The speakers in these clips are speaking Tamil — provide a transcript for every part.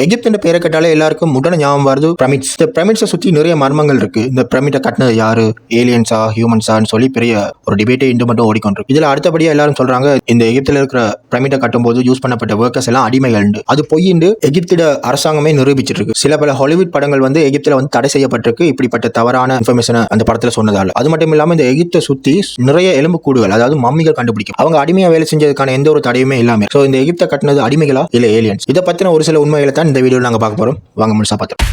எகிப்துன்ற பேரை கேட்டாலே எல்லாருக்கும் உடனே ஞாபகம் வருது பிரமிட்ஸ். இந்த பிரமிட்ஸை சுற்றி நிறைய மர்மங்கள் இருக்கு. இந்த பிரமிட்டை கட்டினது யாரு, ஏலியன்ஸா ஹியூமன்ஸான்னு சொல்லி பெரிய ஒரு டிபேட்டே இன்று மட்டும் ஓடிக்கொண்டிருக்கு. இதுல அடுத்தபடியா எல்லாரும் சொல்றாங்க இந்த எகிப்துல இருக்கிற பிரமிட்டை கட்டும்போது யூஸ் பண்ணப்பட்ட ஒர்க்கர்ஸ் எல்லாம் அடிமைகள். அது பொய்யின்னு எகிப்திட அரசாங்கமே நிரூபிச்சிட்டு இருக்கு. சில பல ஹாலிவுட் படங்கள் எகிப்துல தடை செய்யப்பட்டிருக்கு இப்படிப்பட்ட தவறான இன்ஃபர்மேஷனை அந்த படத்துல சொன்னதால. அது மட்டும் இல்லாம இந்த எகிப்தை சுத்தி நிறைய எலும்பு கூடுகள், அதாவது மம்மிகள் கண்டுபிடிக்கும். அவங்க அடிமையா வேலை செஞ்சதுக்கான எந்த ஒரு தடையுமே இல்லாம. சோ இந்த எகிப்தை கட்டினது அடிமைகளா இல்ல ஏலியன்ஸ்? இதை பத்தின ஒரு சில உண்மைகளை தான் இந்த வீடியோல நாங்க பார்க்க போறோம். வாங்க முழுசா பார்த்தோம்.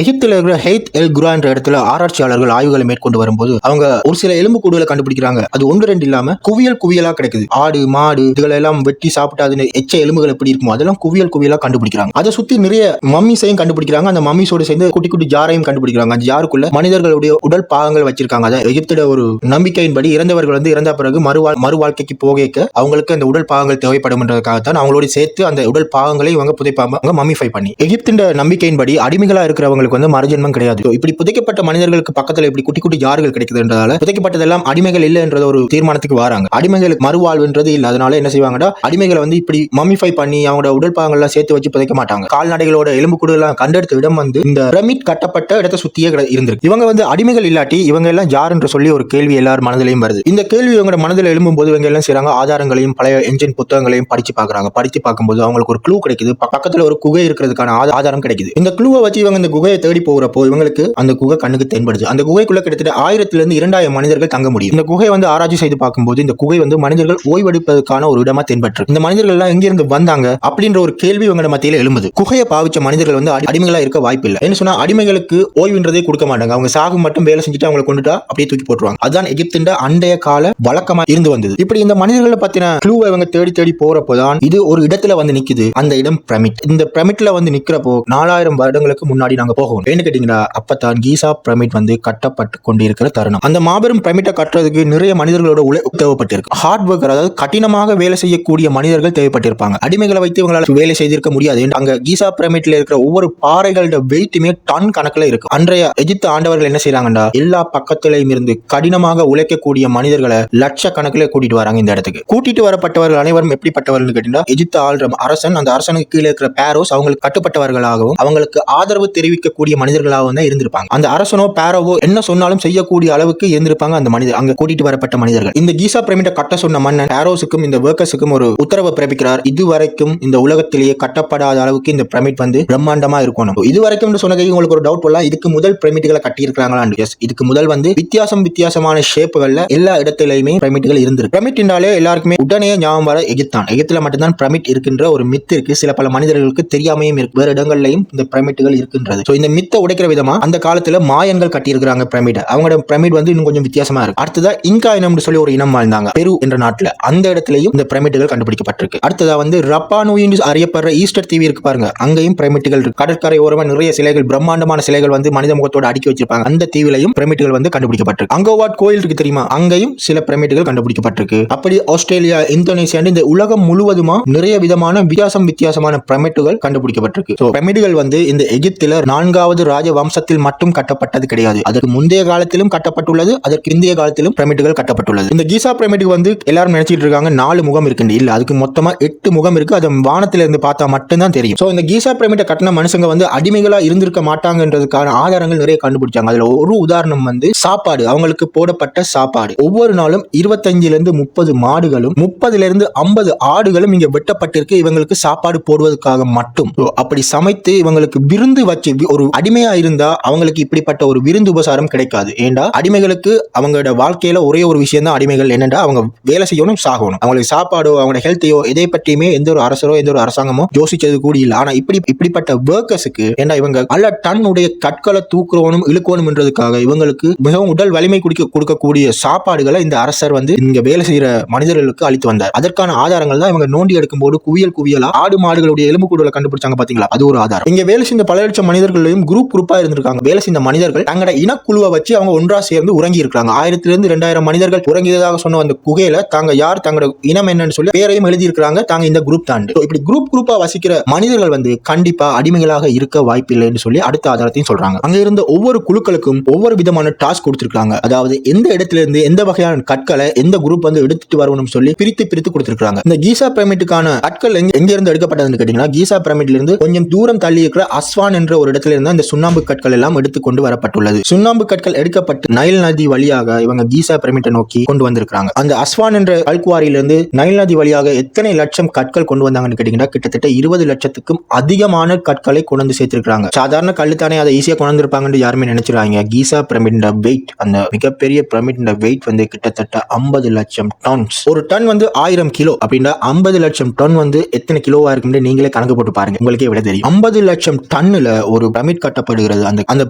எகிப்தில் இருக்கிற ஹெய்த் எல் குரா என்ற இடத்துல ஆராய்ச்சியாளர்கள் ஆய்வுகளை மேற்கொண்டு வரும்போது அவங்க ஒரு சில எலும்பு கூடுகளை கண்டுபிடிக்கிறாங்க. அது ஒன்று ரெண்டு இல்லாம குவியல் குவியலா கிடைக்குது. ஆடு மாடு இதுகளை எல்லாம் வெட்டி சாப்பிட்டு அது எச்ச எலும்புகள் எப்படி இருக்குமோ அதெல்லாம் குவியல் குவியலா கண்டுபிடிக்கிறாங்க. அதை சுத்தி நிறைய மம்மிஸையும் கண்டுபிடிக்கிறாங்க. அந்த மம்மிஸோடு சேர்ந்து குட்டி குட்டி ஜாரையும் கண்டுபிடிக்கிறாங்க. அந்த ஜாருக்குள்ள மனிதர்களுடைய உடல் பாகங்கள் வச்சிருக்காங்க. அதை எகிப்திட ஒரு நம்பிக்கையின்படி இறந்தவர்கள் இறந்த பிறகு மறு வாழ்க்கைக்கு போக அவங்களுக்கு அந்த உடல் பாகங்கள் தேவைப்படும்ன்றதுக்காகத்தான் அவங்களோட சேர்த்து அந்த உடல் பாகங்களை இவங்க புதைப்பாங்க மம்மிஃபை பண்ணி. எகிப்தின் நம்பிக்கையின்படி அடிமைகளா இருக்கிறவங்க மறுஜென்மம் கிடையாது. இப்படி புதைக்கப்பட்ட மனிதர்களுக்கு பக்கத்துல இப்படி குட்டி குட்டி ஜார்கள் கிடைக்குதுன்றதால புதைக்கப்பட்டதெல்லாம் அடிமைகள் இல்ல என்ற ஒரு தீர்மானத்துக்கு வராங்க. அடிமைகளுக்கு மறுவாழ்வுன்றது இல்ல. அதனால என்ன செய்வாங்கடா, அடிமைகளை இப்படி மம்மிஃபை பண்ணி அவங்களோட உடல் பாகங்கள்லாம் சேர்த்து வச்சு புதைக்க மாட்டாங்க. கால்நடைகளோட எலும்பு கூடுலாம் கண்டெடுத்த இடம் இந்த பிரமிட் கட்டப்பட்ட இடத்தை சுத்தியே இருந்திருக்கு. இவங்க அடிமைகள் இல்லாட்டி இவங்க எல்லாம் ஜார் என்று சொல்லி ஒரு கேள்வி எல்லாரும் மனதிலையும் வருது. இந்த கேள்வி இவங்க மனதில் எழும்பும் போது இவங்க எல்லாம் செய்றாங்க, ஆதாரங்களையும் பழைய என்ஜின் புத்தகங்களையும் படிச்சு பாக்குறாங்க. படிச்சு பார்க்கும்போது அவங்களுக்கு ஒரு க்ளூ கிடைக்குது. பக்கத்துல ஒரு குகை இருக்கிறதுக்கான ஆதாரம் கிடைக்குது. இந்த க்ளூவை வச்சு இவங்க இந்த குகையை தேடி போகிறப்போ இவங்களுக்கு அந்த குகை கண்ணுக்கு தென்படுது. அந்த குகைக்குள்ள கிட்டத்தட்ட 1000 இருந்து 2000 மனிதர்கள் தங்க முடியும். இந்த குகை ஆராய்ச்சி செய்து பார்க்கும்போது இந்த குகை மனிதர்கள் ஓய்வெடுப்பதற்கான ஒரு இடமா தென்பற்று. இந்த மனிதர்கள் எல்லாம் எங்க இருந்து வந்தாங்க அப்படின்ற ஒரு கேள்வி இவங்க மத்தியில எழும்புது. குகையை பாவிச்ச மனிதர்கள் அடிமைகளா இருக்க வாய்ப்பு இல்லை. என்ன சொன்னா அடிமைகளுக்கு ஓய்வுன்றதே கொடுக்க மாட்டாங்க. அவங்க சாகு மட்டும் வேலை செஞ்சுட்டு அவங்களை கொண்டுட்டா அப்படியே தூக்கி போட்டுருவாங்க. அதுதான் எகிப்தின் அண்டைய கால வழக்கமா இருந்து வந்தது. இப்படி இந்த மனிதர்களை பத்தின க்ளூவை இவங்க தேடி தேடி போறப்போதான் இது ஒரு இடத்துல நிக்குது. அந்த இடம் பிரமிட். இந்த பிரமிட்ல நிக்கிறப்போ 4000 வருடங்களுக்கு முன்னாடி நாங்க போகணும். என்ன கேட்டீங்கன்னா அப்பதான் கீசா பிரமிட் கட்டப்பட்டு கொண்டிருக்கிற தருணம். அந்த மாபெரும் பிரமிட்டை கட்டுறதுக்கு நிறைய மனிதர்களோட உழைப்பு தேவைப்பட்டிருக்கு. ஹார்ட் ஒர்க்கர், அதாவது கடினமாக வேலை செய்யக்கூடிய மனிதர்கள் தேவைப்பட்டிருப்பாங்க. அடிமைகளை வைத்து இவங்களால வேலை செய்திருக்க முடியாது. அங்க கீசா பிரமிட்ல இருக்கிற ஒவ்வொரு பாறைகளோட வெயிட்டுமே டன் கணக்குல இருக்கு. அன்றைய எகிப்து ஆண்டவர்கள் என்ன செய்யறாங்கன்னா எல்லா பக்கத்திலையும் இருந்து கடினமாக உழைக்கக்கூடிய மனிதர்களை லட்சக்கணக்கில் கூட்டிட்டு வராங்க. இந்த இடத்துக்கு கூட்டிட்டு வரப்பட்டவர்கள் அனைவரும் எப்படிப்பட்டவர்கள் கேட்டீங்கன்னா எகிப்து ஆள்ற அரசன், அந்த அரசனுக்கு கீழே இருக்கிற பேரோஸ் அவங்களுக்கு கட்டுப்பட்டவர்களாகவும் அவங்களுக்கு ஆதரவு தெரிவிக்கக்கூடிய மனிதர்களாகவும் தான் இருந்திருப்பாங்க. அந்த அரசனோ பேரோவோ என்ன சொன்னாலும் செய்யக்கூடிய அளவுக்கு இருந்திருப்பாங்க அந்த மனிதர், அங்க கூட்டிட்டு வரப்பட்ட மனிதர்கள். இந்த கீசா பிரமிட்டை கட்ட சொன்ன மன்னன் பேரோஸுக்கும் இந்த ஒர்க்கர்ஸுக்கும் ஒரு உத்தரவு பிறப்பிக்கிறார். இதுவரைக்கும் இந்த உலகத்திலேயே கட்டப்படாத அளவுக்கு இந்த பிரமிட் பிரம்மாண்டமா இருக்கணும். இதுவரைக்கும் சொன்னதை உங்களுக்கு ஒரு டவுட் வரலாம், இதுக்கு முதல் பிரமிட்டுகளை கட்டி இருக்கிறாங்களான்னு. எஸ், இதுக்கு முதல் வித்தியாசமான ஷேப்புகள்ல எல்லா இடத்திலையுமே பிரமிட்டுகள் இருந்திருக்கு. பிரமிட் என்றாலே எல்லாருக்குமே உடனே ஞாபகம் வர எகிப்தான். எகிப்துல மட்டும்தான் பிரமிட் இருக்கின்ற ஒரு மித் இருக்கு. சில பல மனிதர்களுக்கு தெரியாமையும் இருக்கு. வேறு இடங்கள்லையும் இந்த பிரமிட்டுகள் இருக்கின்றது. இந்த மித்தை உடைக்கிற விதமா அந்த காலத்துல மாயன்கள் கட்டி இருக்கிறாங்க பிரமிட். அவங்களோட பிரமிட் இன்னும் கொஞ்சம் வித்தியாசமா இருக்கு. அடுத்ததா இன்கா இனம்னு சொல்லி ஒரு இனம் வாழ்ந்தாங்க பெரு என்ற நாட்டுல. அந்த இடத்திலையும் இந்த பிரமிட்டுகள் கண்டுபிடிக்கப்பட்டிருக்கு. அடுத்ததா ரப்பா நூய் அறியப்படுற ஈஸ்டர் தீவு இருக்கு பாருங்க, அங்கேயும் பிரமிட்டுகள் இருக்கு. கடற்கரை ஓரமா நிறைய சிலைகள், பிரம்மாண்டமான சிலைகள் மனித முகத்தோட அடுக்கி வச்சிருப்பாங்க. அந்த தீவிலையும் பிரமிட்டுகள் கண்டுபிடிக்கப்பட்டிருக்கு. அங்கோவாட் கோயில் இருக்கு தெரியுமா, அங்கேயும் சில பிரமிட்டுகள் கண்டுபிடிக்கப்பட்டிருக்கு. அப்படி ஆஸ்திரேலியா, இந்தோனேசியா, இந்த உலகம் முழுவதுமா நிறைய விதமான வித்தியாசமான பிரமிட்டுகள் கண்டுபிடிக்கப்பட்டிருக்கு. பிரமிட்டுகள் இந்த எகிப்தில 4வது ராஜ வம்சத்தில் மட்டும் கட்டப்பட்டது கிடையாது. அதற்கு முந்தைய காலத்திலும் கட்டப்பட்டுள்ளது, அதற்கு இந்திய காலத்திலும் பிரமிட்டுகள் கட்டப்பட்டுள்ளது. இந்த கீசா பிரமிட்டுக்கு எல்லாரும் நினைச்சிட்டு இருக்காங்க 4 முகம் இருக்கு. இல்ல, அதுக்கு மொத்தமா 8 முகம் இருக்கு. அது வானத்தில இருந்து பார்த்தா மட்டும்தான் தெரியும். சோ இந்த கீசா பிரமிட்டை கட்டின மனுஷங்க அடிமைகளா இருந்திருக்க மாட்டாங்கன்றதுக்கான ஆதாரங்கள் நிறைய கண்டுபிடிச்சாங்க. அதுல ஒரு உதாரணம் சாப்பாடு, அவங்களுக்கு போடப்பட்ட சாப்பாடு. ஒவ்வொரு நாளும் 25 இருந்து 30 மாடுகளும் 30 இருந்து 50 ஆடுகளும் இங்க வெட்டப்பட்டிருக்கு. இவங்களுக்கு சாப்பாடு போடுவதற்காக மட்டும். அப்படி சமைத்து இவங்களுக்கு விருந்து வச்சு, ஒரு அடிமையா இருந்தா அவங்களுக்கு இப்படிப்பட்ட ஒரு விருந்து உபசாரம் கிடைக்காது. ஏண்டா அடிமைகளுக்கு அவங்களோட வாழ்க்கையில ஒரே ஒரு விஷயம் தான் அடிமைகள், என்னன்னா அவங்க வேலை செய்யணும், சாகணும். அவங்களுக்கு சாப்பாடோ அவங்களோட ஹெல்த்தையோ எதை பற்றியுமே எந்த ஒரு அரசரோ எந்த ஒரு அரசாங்கமோ யோசிச்சது கூட இல்ல. ஆனா இப்படிப்பட்ட ஒர்க்கர்ஸுக்கு ஏண்டா இவங்க நல்ல டன் உடைய கற்களை தூக்குறவனும் இழுக்கணும் என்றதுக்காக இவங்களுக்கு மிகவும் உடல் வலிமை கொடுக்கக்கூடிய சாப்பாடுகளை இந்த அரசர் இங்க வேலை செய்யற மனிதர்களுக்கு அளித்து வந்தார். அதற்கான ஆதாரங்கள் தான் இவங்க நோண்டி எடுக்கும் போது குவியலா ஆடு மாடுகளுடைய எலும்பு கூடுகளை கண்டுபிடிச்சாங்க பாத்தீங்களா, அது ஒரு ஆதாரம். இங்க வேலை செஞ்ச பல லட்சம் மனிதர்கள் குகையிலையும் குரூப்பா இருந்திருக்காங்க. வேலை செய்த மனிதர்கள் தங்களோட இனக்குழுவை வச்சு அவங்க ஒன்றா சேர்ந்து உறங்கி இருக்காங்க. 1000 மனிதர்கள் உறங்கியதாக சொன்ன அந்த குகையில தாங்க யார், தங்களோட இனம் என்னன்னு சொல்லி பேரையும் எழுதி இருக்காங்க. தாங்க இந்த குரூப் தாண்டு. இப்படி குரூப்பா வசிக்கிற மனிதர்கள் வந்து கண்டிப்பா அடிமைகளாக இருக்க வாய்ப்பில்லைன்னு சொல்லி அடுத்த ஆதாரத்தையும் சொல்றாங்க. அங்க இருந்த ஒவ்வொரு குழுக்களுக்கும் ஒவ்வொரு விதமான டாஸ்க் கொடுத்திருக்காங்க. அதாவது எந்த இடத்துல இருந்து எந்த வகையான கற்களை எந்த குரூப் வந்து எடுத்துட்டு வரணும்னு சொல்லி பிரித்து கொடுத்திருக்காங்க. இந்த கீசா பிரமிட்டுக்கான கற்கள் எங்க இருந்து எடுக்கப்பட்டதுன்னு கேட்டீங்கன்னா, கீசா பிரமிட்ல இருந்து கொஞ்சம் தூரம் தள்ளி இருக்கிற அஸ்வான் என்ற ஒரு இடத்துல இருந்து இந்த சுண்ணாம்பு கற்கள் எல்லாம் எடுத்துக்கொண்டு வரப்பட்டுள்ளது. சுண்ணாம்பு கற்கள் எடுக்கப்பட்டு நைல் நதி வழியாக இவங்க கீசா பிரமிட்டை நோக்கி கொண்டு வந்திருக்காங்க. அந்த அஸ்வான் என்ற கல்குவாரியிலிருந்து நைல் நதி வழியாக எத்தனை லட்சம் கற்கள் கொண்டு வந்தாங்கன்னு கேட்டீங்கன்னா, கிட்டத்தட்ட 20 லட்சத்துக்கும் அதிகமான கற்களை கொண்டு வந்து சேர்த்திருக்காங்க. சாதாரண கல்லு தானே, அதை ஈஸியா கொண்டு வந்திருப்பாங்கன்னு யாருமே நினைச்சிருக்காங்க. கீசா பிரமிட் வெயிட், அந்த மிகப்பெரிய பிரமிட் வெயிட் வந்து கிட்டத்தட்ட 50 லட்சம் டன்ஸ். ஒரு டன் வந்து 1000 கிலோ அப்படின்னா 50 லட்சம் டன் வந்து எத்தனை கிலோவா இருக்குன்னு நீங்களே கணக்கு போட்டு பாருங்க, உங்களுக்கே விட தெரியும். 50 லட்சம் டன்னுல ஒரு பிரமிட் கட்டப்படுகிறது. அந்த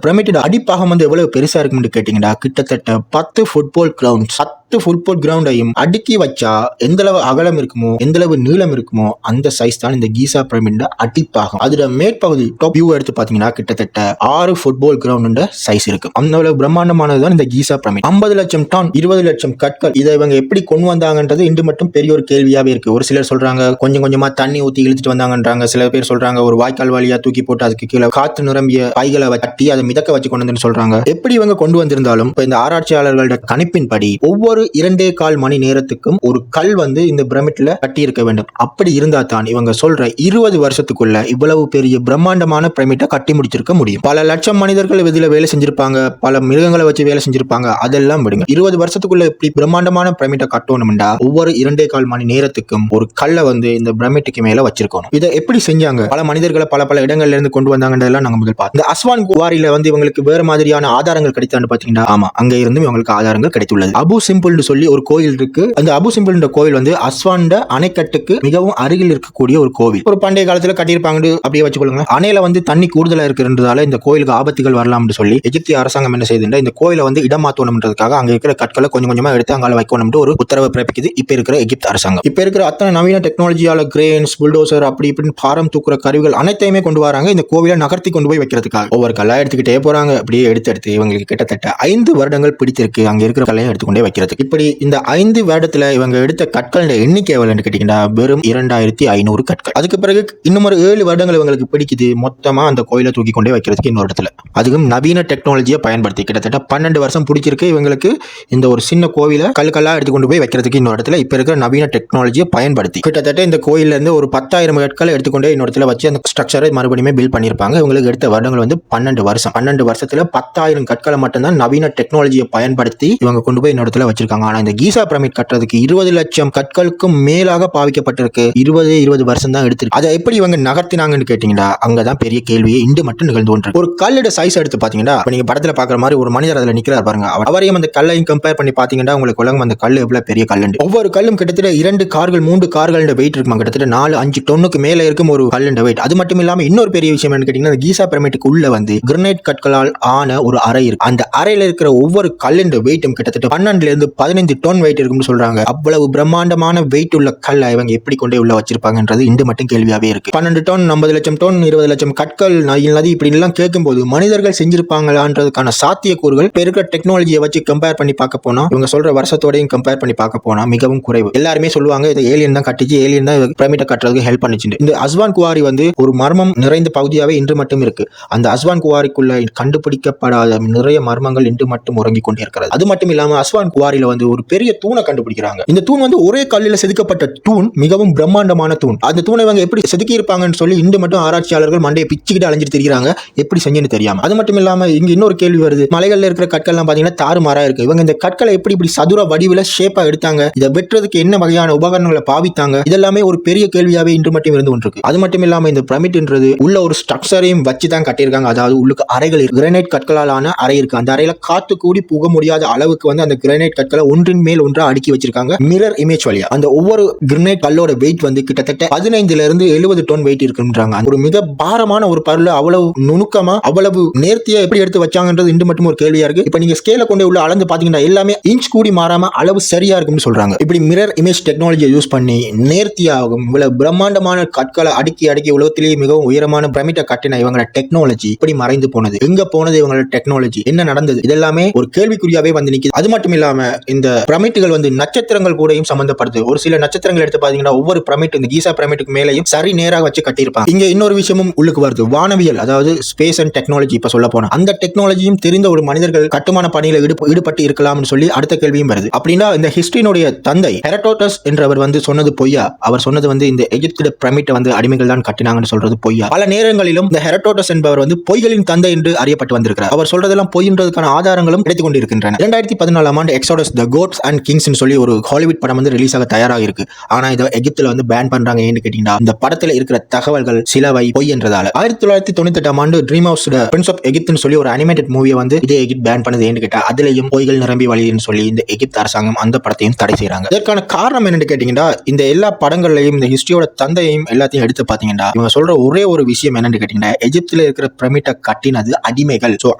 பிரமிட்டோட அடிப்பாகம் வந்து எவ்வளவு பெருசா இருக்குன்னு கேட்டீங்கன்னா, கிட்டத்தட்ட 10 ஃபுட்பால் கிரவுண்ட்ஸ், ஃபுட்பால் கிரவுண்டையும் அடுக்கி வச்சா எந்த அளவு அகலம் இருக்குமோ எந்த அளவு நீளம் இருக்குமோ அந்த சைஸ் தான் இந்த கீசா பிரமிட் அடிப்பாகும். அதோட மேற்பகுதி டாப் வியூ எடுத்து பாத்தீங்கன்னா கிட்டத்தட்ட 6 ஃபுட்பால் கிரவுண்ட் சைஸ் இருக்கு. அந்த அளவு பிரம்மாண்டமானதுதான் இந்த கீசா பிரமிட். 50 லட்சம் டன், 20 லட்சம் கற்கள், இதை இவங்க எப்படி கொண்டு வந்தாங்கன்றது இன்று மட்டும் பெரிய ஒரு கேள்வியாவே இருக்கு. ஒரு சிலர் சொல்றாங்க கொஞ்சம் கொஞ்சமா தண்ணி ஊத்தி இழுத்துட்டு வந்தாங்கன்றாங்க. சில பேர் சொல்றாங்க ஒரு வாய்க்கால் வழியா தூக்கி போட்டு அதுக்கு கீழே காத்து நிரம்பிய பைகளை கட்டி அதை மிதக்க வச்சு கொண்டு வந்து சொல்றாங்க. எப்படி இவங்க கொண்டு வந்திருந்தாலும் இந்த ஆராய்ச்சியாளர்களோட கணிப்பின்படி ஒவ்வொரு 2.25 மணி நேரத்துக்கும் ஒரு கல் வந்து இந்த பிரமிட்ல கட்டி இருக்க வேண்டும். அப்படி இருந்தா தான் இவங்க சொல்ற 20 வருஷத்துக்குள்ள இவ்வளவு பெரிய பிரம்மாண்டமான பிரமிட்டை கட்டி முடிச்சிருக்க முடியும். பல லட்சம் மனிதர்கள் இதுல வேலை செஞ்சிருப்பாங்க, பல மிருகங்களை வச்சு வேலை செஞ்சிருப்பாங்க, அதெல்லாம் விடுங்க. 20 வருஷத்துக்குள்ள இப்படி பிரம்மாண்டமான பிரமிட்டை கட்டணும்டா ஒவ்வொரு 2.25 மணி நேரத்துக்கும் ஒரு கல்லை வந்து இந்த பிரமிட்டுக்கு மேல வச்சிருக்கணும். இதை எப்படி செஞ்சாங்க, பல மனிதர்களை பல இடங்கள்ல இருந்து கொண்டு வந்தாங்கன்றதெல்லாம் நாங்க முதல் பார்த்தோம். இந்த அஸ்வான் குவாரியில வந்து இவங்களுக்கு வேற மாதிரியான ஆதாரங்கள் கிடைத்தான்னு பாத்தீங்கன்னா, ஆமா, அங்க இருந்து இவங்களுக்கு ஆதாரங்கள் கிடைத்துள்ளது. அபு சிம்பிள் சொல்லி ஒரு கோயில் இருக்கு. அந்த அபு சிம்பிள் கோயில் வந்து அஸ்வான் அணைக்கட்டுக்கு மிகவும் அருகில் இருக்கக்கூடிய ஒரு கோவில். ஒரு பண்டைய காலத்துல கட்டியிருப்பாங்க அப்படியே வச்சுக்கொள்ளுங்க. அணையில வந்து தண்ணி கூடுதலா இருக்கிறதால இந்த கோயிலுக்கு ஆபத்துகள் வரலாம்னு சொல்லி எகிப்திய அரசாங்கம் என்ன செய்யுதுன்னா, இந்த கோயிலை வந்து இடம் மாற்றணும்ன்றதுக்காக அங்க இருக்கிற கற்களை கொஞ்சம் கொஞ்சமா எடுத்து அங்கால வைக்கணும்னு ஒரு உத்தரவை பிறப்பிக்குது இப்ப இருக்கிற எகிப்து அரசாங்கம். இப்ப இருக்கிற அத்தனை நவீன டெக்னாலஜியால கிரேன்ஸ், புல்டோசர் அப்படி இப்படின்னு பாரம் தூக்குற கருவிகள் அனைத்தையுமே கொண்டு வராங்க இந்த கோவிலை நகர்த்தி கொண்டு போய் வைக்கிறதுக்காக. ஒவ்வொரு கல்லா எடுத்துக்கிட்டே போறாங்க. அப்படியே எடுத்து இவங்களுக்கு கிட்டத்தட்ட 5 வருடங்கள் பிடித்திருக்கு அங்க இருக்கிற கல்லையை எடுத்துக்கொண்டே வைக்கிறதுக்கு. இப்படி இந்த 5 வருடத்துல இவங்க எடுத்த கற்கள் எண்ணிக்கை எவ்வளவுன்னு கேட்டீங்கன்னா வெறும் 2500 கற்கள். அதுக்கு பிறகு இன்னும் ஒரு 7 வருடங்கள் இவங்களுக்கு பிடிக்குது மொத்தமா அந்த கோயிலை தூக்கி கொண்டே வைக்கிறதுக்கு இன்னொரு இடத்துல. அதுவும் நவீன டெக்னாலஜியை பயன்படுத்தி கிட்டத்தட்ட 12 வருஷம் பிடிச்சிருக்கு இவங்களுக்கு இந்த ஒரு சின்ன கோவிலை கல்லா எடுத்து கொண்டு போய் வைக்கிறதுக்கு இன்னொரு இடத்துல. இப்ப இருக்கிற நவீன டெக்னாலஜியை பயன்படுத்தி கிட்டத்தட்ட இந்த கோயில்ல இருந்து ஒரு 10,000 கற்களை எடுத்துக்கொண்டே இன்னொரு இடத்துல வச்சு அந்த ஸ்ட்ரக்சரை மறுபடியும் பில்ட் பண்ணிருப்பாங்க. இவங்களுக்கு எடுத்த வருடங்கள் வந்து 12 வருஷம். 12 வருஷத்துல 10,000 கற்களை மட்டும்தான் நவீன டெக்னாலஜியை பயன்படுத்தி இவங்க கொண்டு போய் இன்னொரு இடத்துல வச்சிருக்காங்க. ஆனா இந்த கீசா பிரமிட் கட்டுறதுக்கு 20 லட்சம் கற்களுக்கும் மேலாக பாவிக்கப்பட்டிருக்கு. 20 வருஷம் தான் எடுத்திருக்கு. அதை எப்படி இவங்க நகர்த்தினாங்கன்னு கேட்டீங்கன்னா அங்கதான் பெரிய கேள்வியே இன்று மட்டும் நிகழ்ந்து கொண்டிருக்கு. ஒரு கல்லோட சைஸ் எடுத்து பாத்தீங்கன்னா நீங்க படத்துல பாக்குற மாதிரி ஒரு மனிதர் அதுல நிக்கிறார் பாருங்க. அவரையும் அந்த கல்லையும் கம்பேர் பண்ணி பாத்தீங்கன்னா உங்களுக்கு உலகம் அந்த கல் எவ்வளவு பெரிய கல். ஒவ்வொரு கல்லும் கிட்டத்தட்ட 2 கார்கள் 3 கார்கள் வெயிட் இருக்குமா, கிட்டத்தட்ட 4-5 டன்னுக்கு மேல இருக்கும் ஒரு கல்லுண்ட வெயிட். அது மட்டும் இல்லாம இன்னொரு பெரிய விஷயம் என்ன கேட்டீங்கன்னா, கீசா பிரமிட்டுக்கு உள்ள வந்து கிரனைட் கற்களால் ஆன ஒரு அறை இருக்கு. அந்த அறையில இருக்கிற ஒவ்வொரு கல்லுண்ட வெயிட்டும் கிட்டத்தட்ட 12 இருந்து 15 டன் வெயிட் இருக்கும்னு சொல்றாங்க. அவ்வளவு பிரம்மாண்டமான வெயிட் உள்ள கல்லை இவங்க எப்படி கொண்டே உள்ள வச்சிருப்பாங்கன்றது இன்று மட்டும் கேள்வியாவே இருக்கு. 12 டன், 50 லட்சம் டன், 20 லட்சம் கற்கள், நதி இப்படி எல்லாம் கேட்கும்போது மனிதர்கள் செஞ்சிருப்பாங்களான்றதுக்கான சாத்தியக்கூறுகள் இப்ப இருக்கிற டெக்னாலஜியை வச்சு கம்பேர் பண்ணி பார்க்க போனா, இவங்க சொல்ற வருஷத்தோடையும் கம்பேர் பண்ணி பார்க்க போனா மிகவும் குறைவு. எல்லாருமே சொல்லுவாங்க இது ஏலியன் தான் கட்டிச்சு, ஏலியன் தான் பிரமிட்டை கட்டுறதுக்கு ஹெல்ப் பண்ணிச்சு. இந்த அஸ்வான் குவாரி வந்து ஒரு மர்மம் நிறைந்த பகுதியாவே இன்று மட்டும் இருக்கு. அந்த அஸ்வான் குவாரிக்குள்ள கண்டுபிடிக்கப்படாத நிறைய மர்மங்கள் இன்று மட்டும் உறங்கிக் கொண்டே இருக்கிறது. அது மட்டும் இல்லாம அஸ்வான் குவாரியில வந்து ஒரு பெரிய தூணை கண்டுபிடிக்கிறாங்க. இந்த தூண் வந்து ஒரே கல்லில் செதுக்கப்பட்ட தூண், மிகவும் பிரம்மாண்டமான தூண். அந்த தூணை இவங்க எப்படி செதுக்கி இருப்பாங்கன்னு சொல்லி இன்று மட்டும் ஆராய்ச்சியாளர்கள் மண்டையை பிச்சுக்கிட்டு அலைஞ்சிட்டு தெரிகிறாங்க, எப்படி செஞ்சுன்னு தெரியாம. அது மட்டும் இல்லாம இங்க இன்னொரு கேள்வி வருது. மலைகள்ல இருக்கிற கற்கள் எல்லாம் பாத்தீங்கன்னா தாறுமாறா இருக்கு. இவங்க இந்த கற்களை எப்படி சதுர வடிவில ஷேப்பா எடுத்தாங்க, இதை வெட்டுறதுக்கு என்ன வகையான உபகரணங்களை பாவித்தாங்க, இதெல்லாமே ஒரு பெரிய கேள்வியாவே இன்று மட்டும் இருந்து கொண்டிருக்கு. அது மட்டும் இல்லாம இந்த பிரமிட்ன்றது உள்ள ஒரு ஸ்ட்ரக்சரையும் வச்சு தான் கட்டியிருக்காங்க. அதாவது உள்ளுக்கு அறைகள் இருக்கு, கிரானைட் கற்களாலான அறை இருக்கு. அந்த அறையில காத்து கூடி புக முடியாத அளவுக்கு வந்து அந்த கிரானைட் கற்கள் கற்களை ஒன்றின் மேல் ஒன்றா அடுக்கி வச்சிருக்காங்க மிரர் இமேஜ் வழியா. அந்த ஒவ்வொரு கிரனைட் கல்லோட வெயிட் வந்து கிட்டத்தட்ட 15 இருந்து 70 டன் வெயிட் இருக்குன்றாங்க. ஒரு மிக பாரமான ஒரு பருள அவ்வளவு நுணுக்கமா அவ்வளவு நேர்த்தியா எப்படி எடுத்து வச்சாங்கன்றது இன்று மட்டும் ஒரு கேள்வியா இருக்கு. இப்போ நீங்க ஸ்கேல கொண்டு உள்ள அளந்து பாத்தீங்கன்னா எல்லாமே இன்ச் கூடி மாறாம அளவு சரியா இருக்கும்னு சொல்றாங்க. இப்படி மிரர் இமேஜ் டெக்னாலஜியை யூஸ் பண்ணி நேர்த்தியாகும் இவ்வளவு பிரம்மாண்டமான கற்களை அடுக்கி அடுக்கி உலகத்திலேயே மிகவும் உயரமான பிரமிட்டை கட்டின இவங்களோட டெக்னாலஜி இப்படி மறைந்து போனது. எங்க போனது இவங்களோட டெக்னாலஜி? என்ன நடந்தது? இதெல்லாமே ஒரு கேள்விக்குறியாவே வந்து நிக்குது. அது மட்டும் இல்லாம இந்த பிரமிட்டுகள் வந்து நட்சத்திரங்கள் கூடயும் சம்பந்தப்படுது. ஒரு சில நட்சத்திரங்கள் எடுத்து பாத்தீங்கன்னா ஒவ்வொரு பிரமிட் இந்த கீசா பிரமிட்டுக்கு மேலேயும் சரி நேராக வச்சு கட்டியிருப்பாங்க. இங்க இன்னொரு விஷயமும் உள்ளுக்கு வருது. வானவியல், அதாவது ஸ்பேஸ் அண்ட் டெக்னாலஜி. இப்ப சொல்ல போனா அந்த டெக்னாலஜியும் தெரிந்த ஒரு மனிதர்கள் கட்டுமான பணியில ஈடுபட்டு இருக்கலாம்னு சொல்லி அடுத்த கேள்வியும் வருது. அப்படின்னா இந்த ஹிஸ்டரியினுடைய தந்தை ஹெரடோட்டஸ் என்றவர் வந்து சொன்னது பொய்யா? அவர் சொன்னது வந்து இந்த எகிப்து பிரமிட்டை வந்து அடிமைகள் தான் கட்டினாங்கன்னு சொல்றது பொய்யா? பல நேரங்களிலும் இந்த ஹெரடோட்டஸ் என்பவர் வந்து பொய்களின் தந்தை என்று அறியப்பட்டு வந்திருக்கிறார். அவர் சொல்றதெல்லாம் பொய்ன்றதுக்கான ஆதாரங்களும் கிடைத்துக் கொண்டிருக்கின்றன. 2014 ஆண்டு Exodus the Gods and Kings சொல்லி ஒரு ஹாலிவுட் படம் வந்து ரிலீஸ் ஆக தயாராக இருக்கு. ஆனா இதை எகிப்துல வந்து பேன் பண்றாங்க. ஏன்னு கேட்டீங்கன்னா இந்த படத்துல இருக்கிற தகவல்கள் சிலவை பொய் என்றதால. 1998 ஆண்டு ட்ரீம் ஹவுஸ் பிரின்ஸ் ஆஃப் எகிப்துன்னு சொல்லி ஒரு அனிமேட்டட் மூவியை வந்து இதே எகிப்து பேன் பண்ணது. ஏன்னு கேட்டா அதுலயும் பொய்கள் நிரம்பி வழின்னு சொல்லி இந்த எகிப்து அரசாங்கம் அந்த படத்தையும் தடை செய்யறாங்க. இதற்கான காரணம் என்னன்னு கேட்டீங்கன்னா இந்த எல்லா படங்கள்லையும் இந்த ஹிஸ்டரியோட தந்தையும் எல்லாத்தையும் எடுத்து பாத்தீங்கன்னா இவங்க சொல்ற ஒரே ஒரு விஷயம் என்னன்னு கேட்டீங்கன்னா எகிப்துல இருக்கிற பிரமிட்டை கட்டினது அடிமைகள். சோ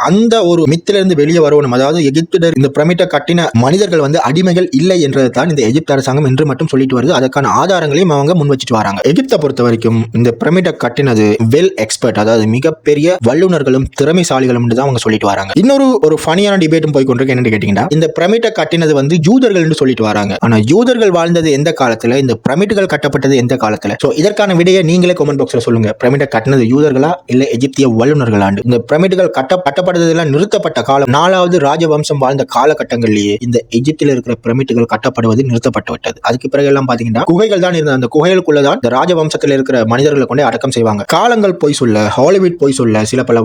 அந்த ஒரு மித்தில இருந்து வெளியே வரணும். அதாவது எகிப்துல இந்த பிரமிட்டை கட்டின மனிதர்கள் வந்து அடிமைகள் இல்லை என்றது தான் இந்த எகிப்து அரசாங்கம் என்று மட்டும் சொல்லிட்டு வருது. அதற்கான ஆதாரங்களையும் அவங்க முன் வச்சுட்டு வராங்க. எகிப்தை பொறுத்த வரைக்கும் இந்த பிரமிட்டை கட்டினது வெல் எக்ஸ்பர்ட், அதாவது மிகப்பெரிய வல்லுநர்களும் திறமைசாலிகளும் தான் அவங்க சொல்லிட்டு வராங்க. இன்னொரு ஒரு ஃபனியான டிபேட்டும் போய் கொண்டிருக்கு. என்னன்னு கேட்டீங்கன்னா இந்த பிரமிட்டை கட்டினது வந்து யூதர்கள் என்று சொல்லிட்டு வராங்க. ஆனா யூதர்கள் வாழ்ந்தது எந்த காலத்துல? இந்த பிரமிட்டுகள் கட்டப்பட்டது எந்த காலத்துல? சோ இதற்கான விடையை நீங்களே கமெண்ட் பாக்ஸ்ல சொல்லுங்க. பிரமிட்டை கட்டினது யூதர்களா இல்ல எகிப்திய வல்லுநர்களாண்டு? இந்த பிரமிட்டுகள் கட்டப்படுவதெல்லாம் நிறுத்தப்பட்ட காலம் 4வது ராஜவம்சம் வாழ்ந்த காலகட்டங்களிலேயே இந்த எகிப்தில் இருக்கிற பிரமிட்டுகள் கட்டப்படுவது நிறுத்தப்பட்டு விட்டது. அதுக்கு பிறகு எல்லாம் பாத்தீங்கன்னா குகைகள் தான் இருந்த அந்த குகைகளுக்குள்ளதான் இந்த ராஜவம்சத்தில் இருக்கிற மனிதர்களை கொண்டு அடக்கம் செய்வாங்க. காலங்கள் போய் சொல்ல, ஹாலிவுட் போய் சொல்ல, சில பல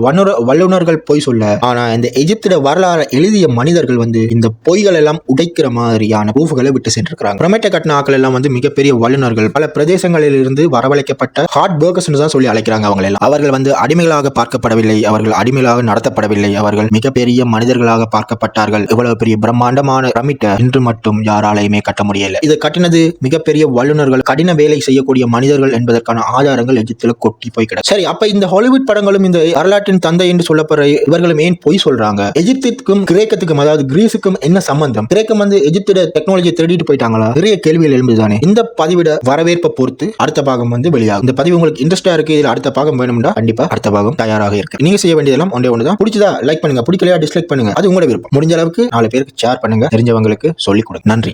வல்லுநர்கள் போய் சொல்ல, ஆனா இந்த எகிப்தில வரலாறு எழுதிய மனிதர்கள் வந்து இந்த பொய்கள் எல்லாம் உடைக்கிற மாதிரியான ப்ரூஃப்களை விட்டு சென்றிருக்கிறாங்க. பிரமிட்டை கட்டின ஆக்கள் எல்லாம் வந்து மிகப்பெரிய வல்லுநர்கள், பல பிரதேசங்களில் இருந்து வரவழைக்கப்பட்ட ஹார்ட் பர்கர்ஸ் தான் சொல்லி அழைக்கிறாங்க. அவர்கள் வந்து அடிமைகளாக பார்க்கப்படவில்லை, அவர்கள் அடிமைகளாக நடத்தப்படவில்லை, அவர்கள் மிகப்பெரிய மனிதர்களாக பார்க்கப்பட்டார்கள். இவ்வளவு பெரிய பிரம்மாண்டமான பிரமிட்டை இன்று மட்டும் யாராலையுமே கட்ட முடியல. இதை கட்டினது மிகப்பெரிய வல்லுநர்கள், கடின வேலை செய்யக்கூடிய மனிதர்கள் என்பதற்கான ஆதாரங்கள் எகிப்தில் கொட்டி போய் கிடக்கு. சரி, அப்ப இந்த ஹாலிவுட் படங்களும் இந்த வரலாற்றின் தந்தை என்று சொல்லப்படுற இவர்களும் ஏன் பொய் சொல்றாங்க? எகிப்துக்கும் கிரேக்கத்துக்கும், அதாவது கிரீஸுக்கும் என்ன சம்பந்தம்? கிரேக்கம் வந்து எகிப்தோட டெக்னாலஜியை திருடிட்டு போயிட்டாங்களா? நிறைய கேள்விகள் எழும்புதானே. இந்த பதிவிட வரவேற்பை பொறுத்து அடுத்த பாகம் வந்து வெளியாகும். இந்த பதிவு உங்களுக்கு இன்ட்ரெஸ்டா இருக்கு, இதுல அடுத்த பாகம் வேணும்னா கண்டிப்பா அடுத்த பாகம் தயாராக இருக்கு. நீங்க செய்ய வேண்டியதெல்லாம் ஒன்று தான். பிடிச்சதா லைக் பண்ணுங்க, பிடிக்கலையா டிஸ்லைக் பண்ணுங்க. அது உங்களோட விருப்பம். முடிஞ்ச அளவுக்கு 4 பேருக்கு ஷேர் பண்ணுங்க, தெரிஞ்சவங்களுக்கு சொல்லிக் கொடுங்க. நன்றி.